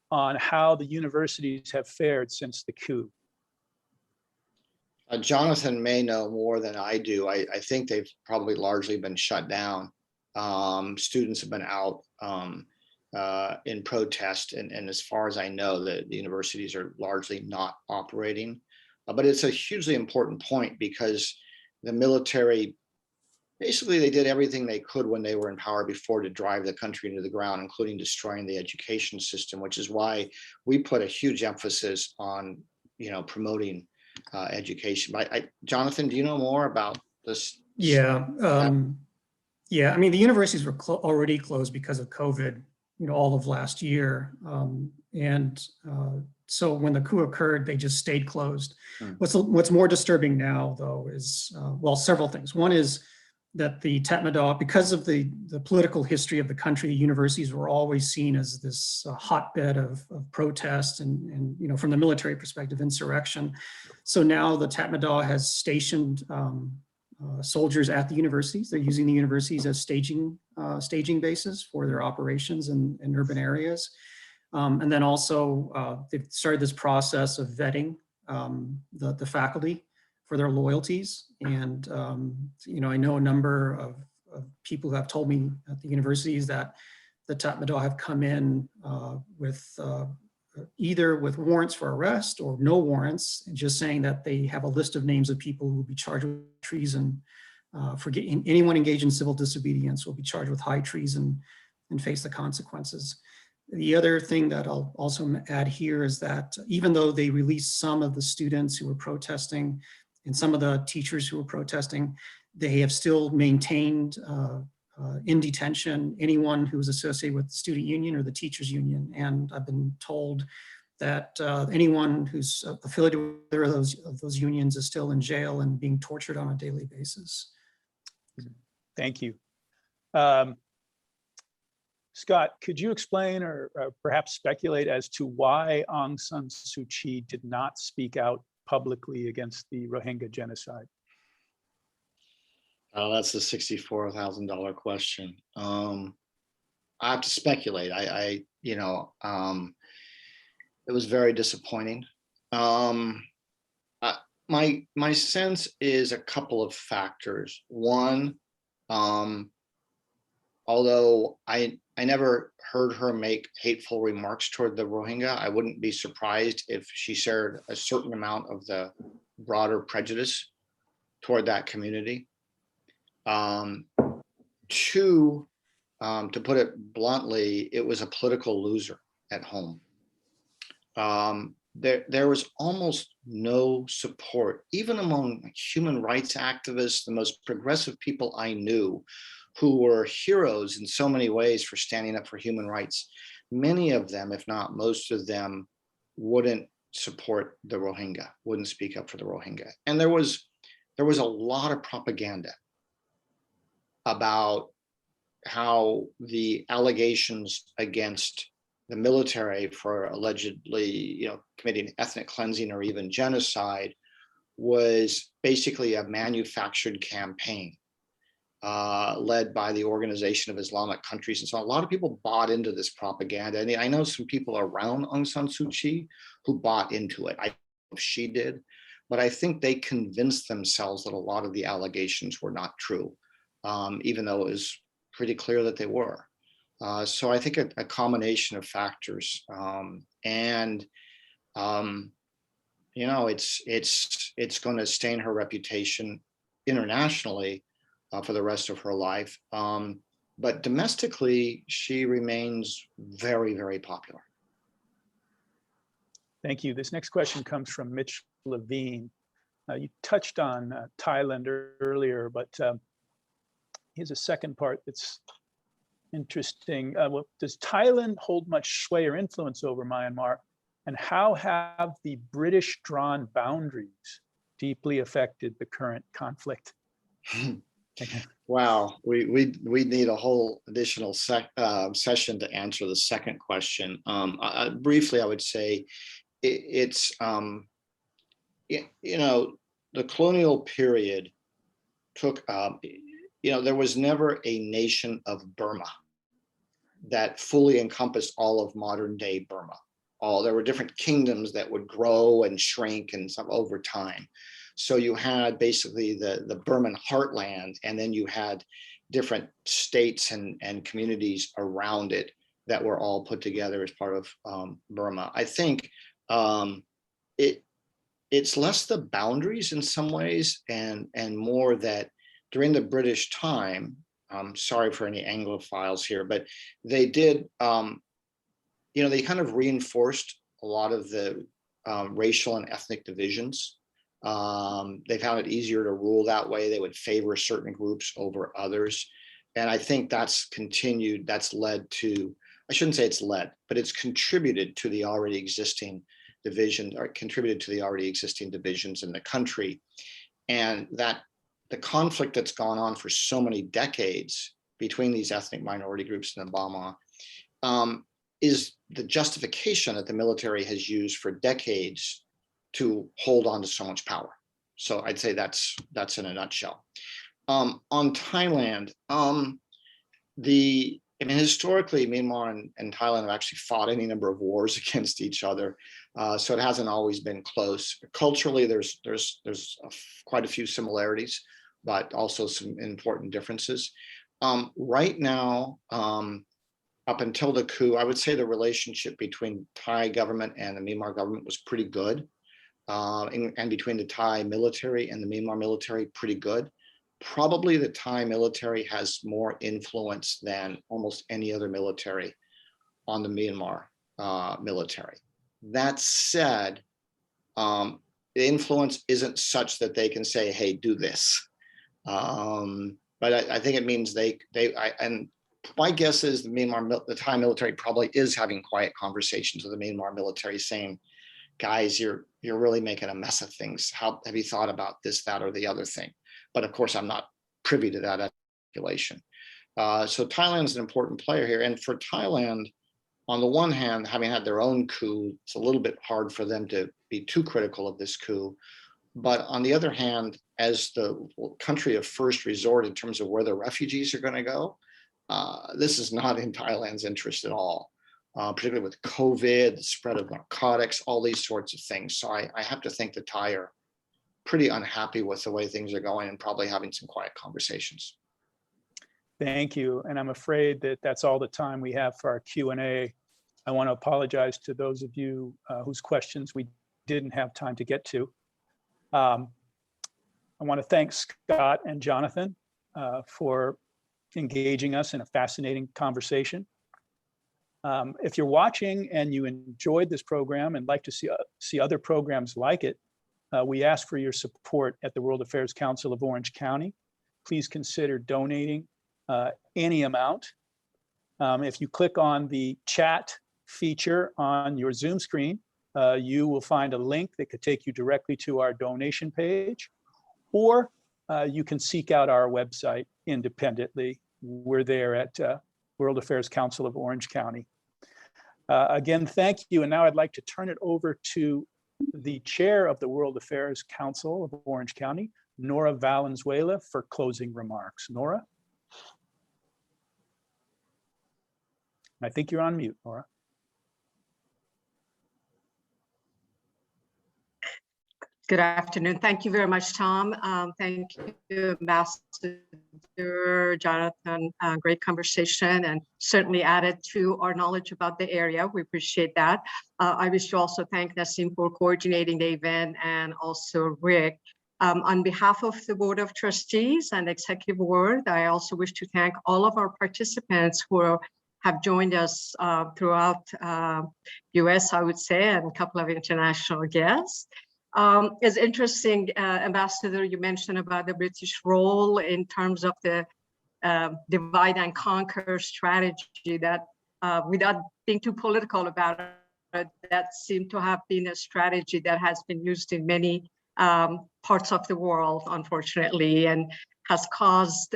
on how the universities have fared since the coup? Jonathan may know more than I do. I think they've probably largely been shut down. Students have been out in protest, and as far as I know, the universities are largely not operating. But it's a hugely important point because the military, basically they did everything they could when they were in power before to drive the country into the ground, including destroying the education system, which is why we put a huge emphasis on, promoting education. But Jonathan, do you know more about this? Yeah. Yeah. I mean, the universities were already closed because of COVID, all of last year. So when the coup occurred, they just stayed closed. What's more disturbing now, though, is, well, several things. One is that the Tatmadaw, because of the political history of the country, the universities were always seen as this hotbed of protest and from the military perspective, insurrection. So now the Tatmadaw has stationed soldiers at the universities. They're using the universities as staging bases for their operations in urban areas. And then also they've started this process of vetting the faculty for their loyalties. And, I know a number people who have told me at the universities that the Tatmadaw have come in with either with warrants for arrest or no warrants, and just saying that they have a list of names of people who will be charged with treason. Anyone engaged in civil disobedience will be charged with high treason and face the consequences. The other thing that I'll also add here is that even though they released some of the students who were protesting and some of the teachers who were protesting, they have still maintained in detention anyone who was associated with the student union or the teachers union. And I've been told that anyone who's affiliated with either of those unions is still in jail and being tortured on a daily basis. Thank you. Scott, could you explain or perhaps speculate as to why Aung San Suu Kyi did not speak out publicly against the Rohingya genocide? Oh, that's the $64,000 question. I have to speculate. It was very disappointing. My sense is a couple of factors. One, although I never heard her make hateful remarks toward the Rohingya, I wouldn't be surprised if she shared a certain amount of the broader prejudice toward that community. Two, to put it bluntly, it was a political loser at home. There was almost no support, even among human rights activists, the most progressive people I knew, who were heroes in so many ways for standing up for human rights. Many of them, if not most of them, wouldn't support the Rohingya, wouldn't speak up for the Rohingya. And there was a lot of propaganda about how the allegations against the military for allegedly, committing ethnic cleansing or even genocide was basically a manufactured campaign led by the Organization of Islamic Countries. And so a lot of people bought into this propaganda. And I know some people around Aung San Suu Kyi who bought into it. I don't know if she did, but I think they convinced themselves that a lot of the allegations were not true, even though it was pretty clear that they were. So I think a combination of factors, it's going to stain her reputation internationally for the rest of her life. But domestically, she remains very, very popular. Thank you. This next question comes from Mitch Levine. You touched on Thailand earlier, but here's a second part that's interesting. Does Thailand hold much sway or influence over Myanmar? And how have the British drawn boundaries deeply affected the current conflict? Wow, we need a whole additional session to answer the second question. Briefly, I would say it's the colonial period took there was never a nation of Burma that fully encompassed all of modern day Burma. There were different kingdoms that would grow and shrink and some over time. So you had basically the Burman heartland, and then you had different states and communities around it that were all put together as part of Burma. I think it's less the boundaries in some ways and more that during the British time, I'm sorry for any Anglophiles here, but they did, they kind of reinforced a lot of the racial and ethnic divisions. They found it easier to rule that way. They would favor certain groups over others. And I think that's continued, that's led to, I shouldn't say it's led, but it's contributed to the already existing division, or contributed to the already existing divisions in the country. And that the conflict that's gone on for so many decades between these ethnic minority groups in Burma is the justification that the military has used for decades to hold on to so much power. So I'd say that's in a nutshell. On Thailand, historically, Myanmar and Thailand have actually fought any number of wars against each other, so it hasn't always been close. Culturally, there's quite a few similarities, but also some important differences. Right now, up until the coup, I would say the relationship between Thai government and the Myanmar government was pretty good. And between the Thai military and the Myanmar military, pretty good. Probably the Thai military has more influence than almost any other military on the Myanmar military. That said, the influence isn't such that they can say, hey, do this. But I think it means and my guess is the Thai military probably is having quiet conversations with the Myanmar military saying, guys, you're really making a mess of things. How have you thought about this, that, or the other thing? But of course, I'm not privy to that speculation. So Thailand's an important player here. And for Thailand, on the one hand, having had their own coup, it's a little bit hard for them to be too critical of this coup. But on the other hand, as the country of first resort in terms of where the refugees are going to go, this is not in Thailand's interest at all, particularly with COVID, the spread of narcotics, all these sorts of things. So I have to think the Thai are pretty unhappy with the way things are going and probably having some quiet conversations. Thank you. And I'm afraid that that's all the time we have for our Q&A. I want to apologize to those of you whose questions we didn't have time to get to. I want to thank Scott and Jonathan for engaging us in a fascinating conversation. If you're watching and you enjoyed this program and like to see other programs like it, we ask for your support at the World Affairs Council of Orange County. Please consider donating any amount. If you click on the chat feature on your Zoom screen, you will find a link that could take you directly to our donation page, or you can seek out our website independently. We're there at World Affairs Council of Orange County. Again, thank you. And now I'd like to turn it over to the chair of the World Affairs Council of Orange County, Nora Valenzuela, for closing remarks. Nora? I think you're on mute, Nora. Good afternoon. Thank you very much, Tom. Thank you, Ambassador Jonathan. Great conversation and certainly added to our knowledge about the area. We appreciate that. I wish to also thank Nassim for coordinating the event, and also Rick. On behalf of the Board of Trustees and Executive Board, I also wish to thank all of our participants who have joined us throughout US, I would say, and a couple of international guests. It's interesting, Ambassador, you mentioned about the British role in terms of the divide and conquer strategy that, without being too political about it, that seemed to have been a strategy that has been used in many parts of the world, unfortunately, and has caused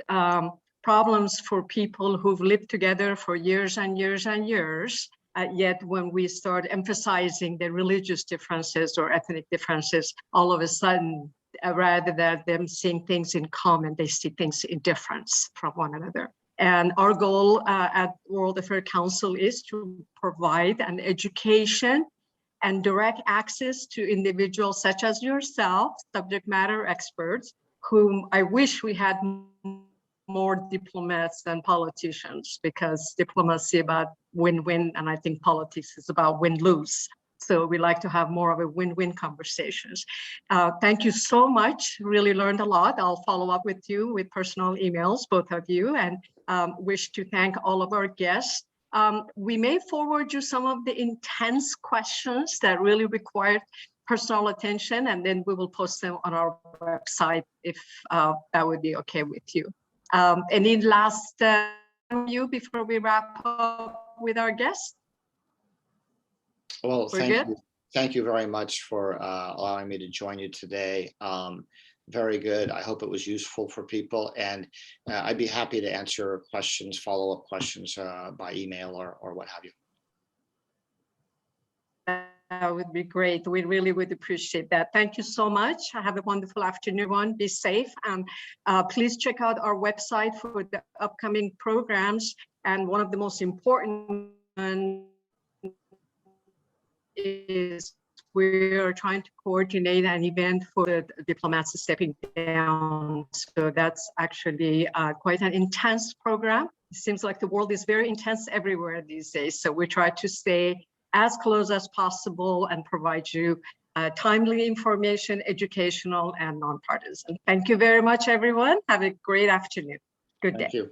problems for people who've lived together for years and years and years. Yet when we start emphasizing the religious differences or ethnic differences, all of a sudden, rather than them seeing things in common, they see things in difference from one another. And our goal at World Affairs Council is to provide an education and direct access to individuals such as yourself, subject matter experts, whom I wish we had more diplomats than politicians, because diplomacy about win-win, and I think politics is about win-lose. So we like to have more of a win-win conversations. Thank you so much. Really learned a lot. I'll follow up with you with personal emails, both of you, and wish to thank all of our guests. We may forward you some of the intense questions that really required personal attention, and then we will post them on our website if that would be okay with you. Any last you before we wrap up with our guests? Well, thank you very much for allowing me to join you today. Very good. I hope it was useful for people, and I'd be happy to answer questions, follow-up questions by email or what have you. That would be great. We really would appreciate that. Thank you so much. Have a wonderful afternoon, everyone. Be safe. And please check out our website for the upcoming programs. And one of the most important is we are trying to coordinate an event for the diplomats stepping down. So that's actually quite an intense program. It seems like the world is very intense everywhere these days. So we try to stay as close as possible and provide you timely information, educational and nonpartisan. Thank you very much, everyone. Have a great afternoon. Good day. Thank you.